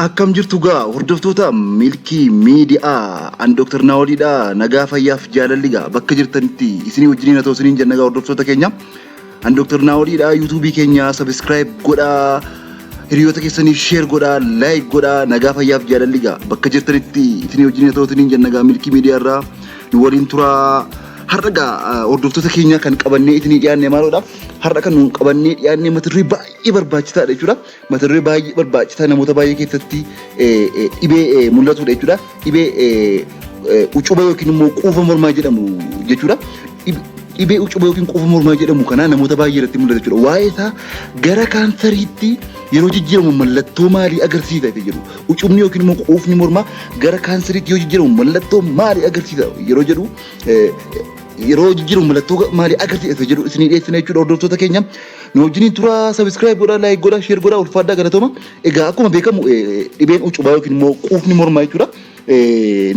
Akkam jirtu gaa hordoftoota milkii miidiyaa an Dr. Naawoliidha nagaa fayyaaf jaalalli gaa bakka jirtanitti isinii wajjiniin haa ta'u isiniin jenna gaa hordoftoota keenya an Dr. Naawoliidha yuutuubii keenya subscribe godhaa hiriyoota keessaniif share godhaa like godhaa nagaa fayyaaf jaalalli gaa bakka jirtanitti isinii wajjiniin haa ta'u isiniin jenna gaa milkii miidiyaa irraa nu waliin turaa har'a gaa hordoftoota keenya kan qabannee isinii dhiyaanne maalodha har'a kan nu qabannee dhiyaanne mata duree baay'ee barbaachisaadha jechuudha. Mata duree baay'ee barbaachisaa namoota baay'ee keessatti dhibee mul'atudha jechuudha. Dhibee ucuba yookiin immoo quufa mormaa jedhamu jechuudha. Dhibee ucuba yookiin quufa mormaa jedhamu kana namoota baay'ee irratti mul'ata jechuudha. Waa'ee isaa gara kaansariitti yeroo jijjiiramu mallattoo maalii agarsiisa jedhu. Ucubni yookiin immoo quufni mormaa gara kaansariitti yoo jijjiiramu mallattoo maalii agarsiisa yeroo jedhu yeroo jijjiiramu mallattoo maalii agarsiisa jedhu isinii dhiyeessina jechuudha hordoftoota keenya. Nu wajjiniin tura subscribe godhaa, like godhaa, share godhaa, ulfaadhaa galatooma. Egaa akkuma beekamu dhibeen ucubaa yookiin immoo quufni mormaa jechuudha.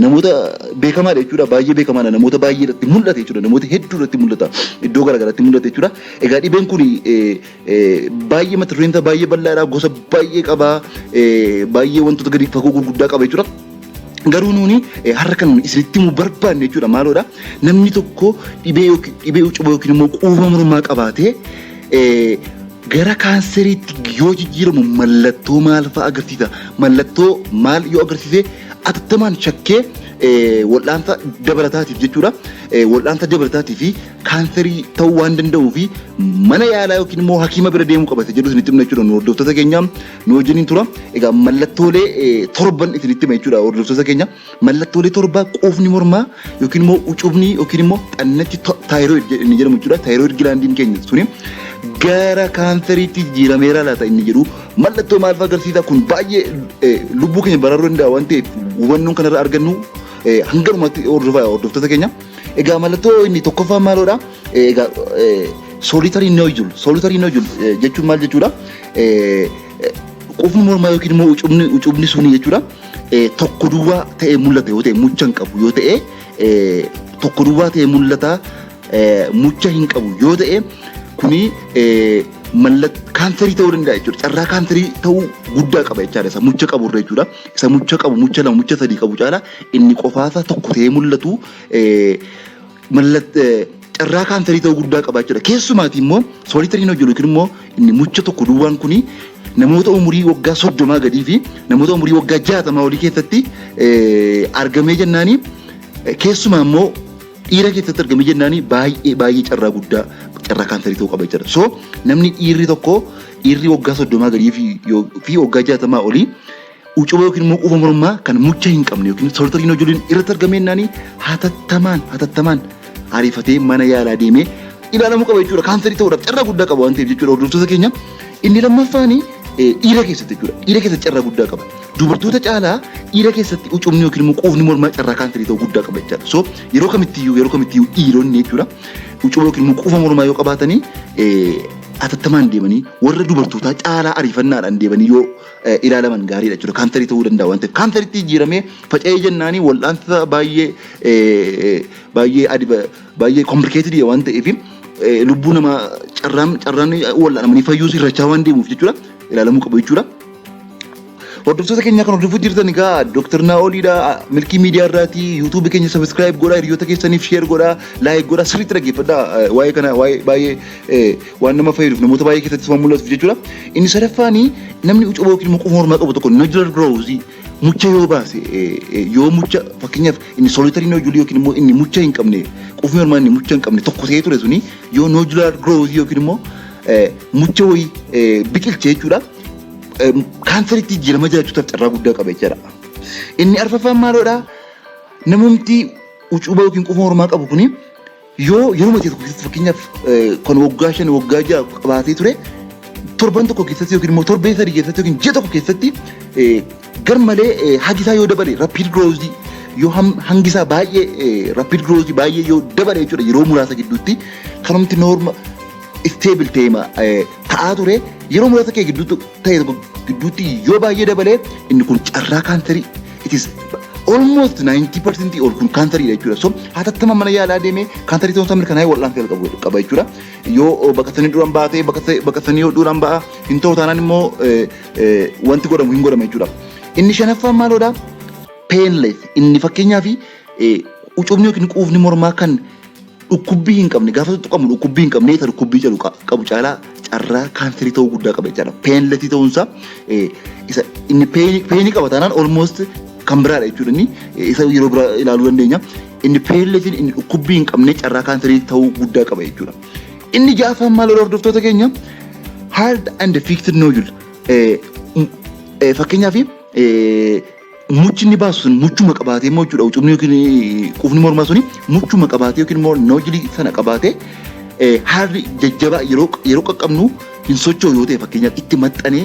Namoota beekamaadha jechuudha. Baay'ee beekamaadha. Namoota baay'ee irratti mul'ata jechuudha. Namoota hedduu irratti mul'ata. Iddoo garaagaraatti mul'ata jechuudha. Egaa dhibeen kun baay'ee mata dureen isaa baay'ee bal'aadha. Gosa baay'ee qaba. Baay'ee wantoota gadi fagoo gurguddaa qaba jechuudha. Garuu nuuni har'a kan isinitti himuu barbaanne jechuudha maalodha. Namni tokko dhibee ucubaa yookiin immoo quufa mormaa qabaatee gara kaanseriitti yoo jijjiiramu mallattoo maal fa'a agarsiisa? Mallattoo maal yoo agarsiise atattamaan shakkee wal'aansa dabalataatiif jechuudha. Wal'aansa dabalataatiif kaanserii ta'uu waan danda'uu fi mana yaalaa yookiin immoo hakiima bira deemuu qabate jedhu isinitti himna jechuudha. Nu hordoftoota keenya nu wajjiniin tura. Egaa mallattoolee torban isinitti hima jechuudha hordoftoota keenya. Mallattoolee torba quufni mormaa yookiin immoo ucubni yookiin immoo xannachi taayiroid jedhamu jechuudha. Taayiroid gilaandiin keenya suni gara kaanseriitti jijjiirameera laata inni jedhu mallattoo maal fa'a agarsiisa? Kun baay'ee lubbuu keenya baraaruu danda'a waan ta'eef hubannoon kanarraa argannu hangalumatti hordoftoota keenya. Egaa mallattoo inni tokkoffaa maalodha? Egaa solitary nodule. Solitary nodule jechuun maal jechuudha? Quufni mormaa yookiin immoo ucubni suni jechuudha. Tokko duwwaa ta'ee mul'ata yoo ta'e mucha hin qabu yoo ta'e tokko duwwaa ta'ee mul'ata mucha hin qabu yoo ta'e kuni kaanserii ta'uu danda'a jechuudha. Carraa kaanserii ta'uu guddaa qaba jechaadha. Isa mucha qabu irra jechuudha. Isa mucha qabu, mucha lama, mucha sadii qabu caala inni qofaasa tokko ta'ee mul'atu carraa kaanserii ta'uu guddaa qaba jechuudha. Keessumaati immoo solitary nodule yookiin immoo inni mucha tokko duwwaan kuni namoota umurii waggaa 30 gadii fi namoota umurii waggaa 60 olii keessatti argamee jennaani. Keessumaa immoo dhiira keessatti argamee jennaani baay'ee carraa guddaa carraa kaanserii ta'uu qaba jechuudha. So namni dhiirri tokko dhiirri waggaa 30 gadii fi waggaa 60 olii ucuba yookiin immoo quufa mormaa kan mucha hin qabne yookiin solitary noduliin irratti argamee jennaani hatattamaan ariifatee mana yaalaa deemee ilaalamuu qaba jechuudha. Kaanserii ta'uudhaaf carraa guddaa qaba waan ta'eef jechuudha hordoftoota keenya. Inni lammaffaani dhiira keessatti jechuudha. Dhiira keessatti carraa guddaa qaba. Dubartoota caalaa dhiira keessatti ucubni yookiin immoo quufni mormaa carraa kaanserii ta'uu guddaa qaba jechuudha. So yeroo kamittiyyuu dhiironni jechuudha. Ucuba yookiin immoo quufa mormaa yoo qabaatanii hatattamaan deemanii warra dubartootaa caalaa ariifannaadhaan deemanii yoo ilaalaman gaariidha jechuudha. Kaanserii ta'uu danda'a waan ta'eef kaanseriitti jijjiiramee faca'ee jennaanii wal'aansa baay'ee complicated waan ta'eef lubbuu namaa carraan wal'aanamanii fayyuus irrachaa waan deemuuf jechuudha. Ilaalamuu qabu jechuudha. Hordoftoota keenya kan hordofuu jirtan egaa Dr. Naawoliidha milkii miidiyaa irraati. YouTube keenya subscribe godhaa, hiriyoota keessaniif share godhaa, like godhaa, sirriitti dhaggeeffadhaa. Waa'ee kana baay'ee waan nama fayyaduuf namoota baay'ee keessatti waan mul'atuuf jechuudha. Inni sadaffaani namni ucuba yookiin immoo quufa mormaa qabu tokko nodular growth mucha yoo baase yoo mucha fakkeenyaaf inni solitary nodule yookiin immoo inni mucha hin qabne quufni mormaa inni mucha hin qabne tokko ta'ee ture suni yoo nodular growth yookiin immoo mucha wayii biqilchee jechuudha. Kaanseriitti jijjiirama jiraachuudhaaf carraa guddaa qaba jechuudha. Inni arfaffaan maalodha? Namumti ucuba yookiin quufa mormaa qabu kuni yoo yeroo matii tokko keessatti fakkeenyaaf kan waggaa 5 waggaa 6 qabaatee ture torban tokko keessatti yookiin immoo torbee 3 keessatti yookiin ji'a tokko keessatti garmalee hangisaa yoo dabale rapid growth yoo hangisaa baay'ee rapid growth baay'ee yoo dabale jechuudha yeroo muraasa gidduutti kanumti norma stable ta'aa ture yeroo muraasa kee gidduutti yoo baay'ee dabalee inni kun carraa kaanserii it is almost 90% ol kun kaanserii jechuudha. So hatattama mana yaalaa deemee kaanserii ta'uu isaa mirkanaa'ee wal'aansa qaba jechuudha. Yoo baqatanii duraan baatee baqatanii yoo duraan ba'a hin ta'u taanaan immoo wanti godhamu hin godhama jechuudha. Inni shanaffaan maalodha? Painless. Inni fakkeenyaaf ucubni yookiin quufni mormaa kan dhukkubbii hin qabne gaafa tuqamu dhukkubbii hin qabne isa dhukkubbii jedhu qabu caalaa carraa kaanserii ta'uu guddaa qaba jechaadha. Painless ta'uunsaa isa inni painii qaba taanaan almost kan biraadha jechuudha. Inni isa yeroo biraa ilaaluu dandeenya. Inni painless inni dhukkubbii hin qabne carraa kaanserii ta'uu guddaa qaba jechuudha. Inni ja'affaan maalodha hordoftoota keenya? Hard and fixed nodule. Fakkeenyaaf muchinni baasu sun muchuma qabaatee immoo jechuudha. Ucubni yookiin quufni mormaa suni muchuma qabaatee yookiin immoo noojilii sana qabaatee haalli jajjabaa yeroo qaqqabnu hin socho'u yoo ta'e fakkeenyaaf itti maxxanee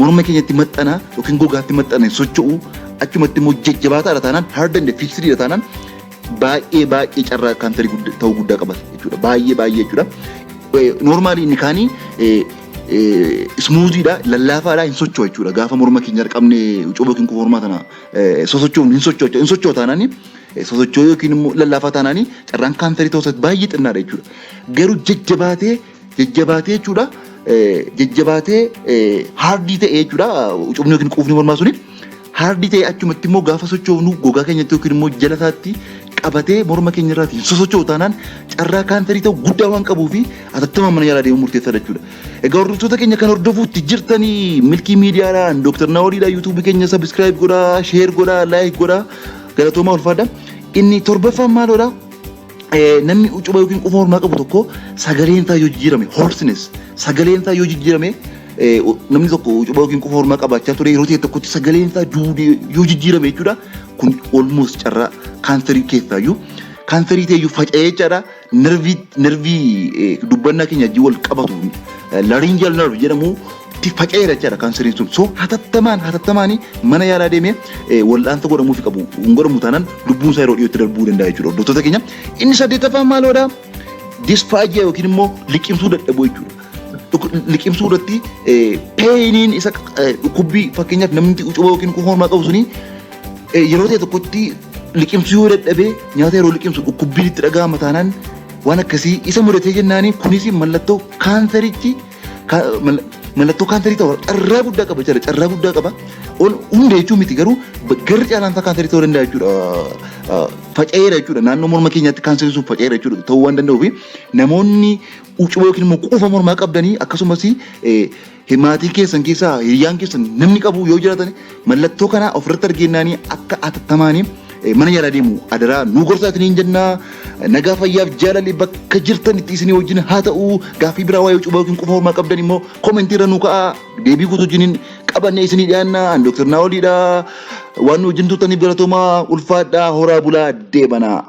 morma keenyatti maxxanaa yookiin gogaatti maxxanee socho'u achumatti immoo jajjabaataadha taanaan hard and fixed taanaan baay'ee carraa kaanserii ta'uu guddaa qaba jechuudha. Baay'ee jechuudha. Normaalii inni kaanii smoothidha lallaafaadha hin socho'u jechuudha. Gaafa morma keenya qabne ucuboo yookiin quufni mormaa kana sosocho'uun hin socho'u taanaani sosocho'uu yookiin immoo lallaafaa taanaani carraan kaanserii ta'uu isaatti baay'ee xinnaadha jechuudha. Garuu jajjabaatee jechuudha. Jajjabaatee haardii ta'ee jechuudha. Ucubni yookiin quufni mormaa suni haardii ta'ee achumatti immoo gaafa sochoofnu gogaa keenyatti yookiin immoo jala isaatti qabatee morma keenya irratti sosocho'u taanaan carraa kaanserii ta'uu guddaa waan qabuu fi atattamaan mana yaalaa deemuu murteessaadha jechuudha. Egaa hordoftoota keenya kan hordofuutti jirtanii milkii miidiyaadhaan Dr. Naawoliidha. YouTube keenya subscribe godhaa, share godhaa, like godhaa. Galatoomaa ulfaadha. Inni torbaffaan maalodha? Namni ucubaa yookiin quufni mormaa qabu tokko sagaleen isaa yoo jijjiirame hoarseness sagaleen isaa yoo jijjiirame namni tokko ucubaa yookiin quufni mormaa qabaachaa ture yeroo ta'e tokkotti sagaleen isaa duudee yoo jijjiirame jechuudha. Kun almost carraa kaanserii keessaayyuu kaanserii ta'eyyuu faca'ee jechaadha. Nervii dubbannaa keenya wajjin wal qabatu laryngeal nerve jedhamu itti faca'eera jechaadha kaanseriin sun. So hatattamaanii mana yaalaa deemee wal'aansa godhamuufi qabu. Hin godhamu taanaan lubbuun isaa yeroo dhiyootti darbuu danda'a jechuudha hordoftoota keenya. Inni saddeettaffaan maalodha? Dysphagia yookiin immoo liqimsuu dadhabuu jechuudha. Liqimsuu irratti peeniin isa dhukkubbii fakkeenyaaf namni ucubaa yookiin quufni mormaa qabu suni yeroo ta'e tokkotti liqimsuu yoo dadhabee nyaata yeroo liqimsu dhukkubbiin itti dhaga'ama taanaan waan akkasii isa mudatee jennaani kunis mallattoo kaanserii ta'uu carraa guddaa qaba jechuudha. Carraa guddaa qaba. Hunda jechuun miti garuu garri caalaan isaa kaanserii ta'uu danda'a jechuudha. Faca'eera jechuudha. Naannoo morma keenyaatti kaanseriin sun faca'eera jechuudha ta'uu waan danda'uuf namoonni ucubaa yookiin immoo quufni mormaa qabdanii akkasumas maatiin keessan keessaa hiriyyaan keessan namni qabu yoo jiraatan mallattoo kana ofirratti arginnaanii akka atattamaanii mana yaalaa deemu adaraa nu gorsaa isiniin jenna. Nagaa fayyaaf jaalalli bakka jirtanitti isinii wajjin haa ta'u. Gaaffii biraa waa'ee ucubaa yookiin quufni mormaa qabdan immoo koomentiirra nu kaa'aa. Deebii guutuu wajjin qabannee isinii dhiyaanna. Dr. Naawoliidha. Waan nu wajjin turtaniif galatoomaa ulfaadhaa horaa bulaa deebanaa.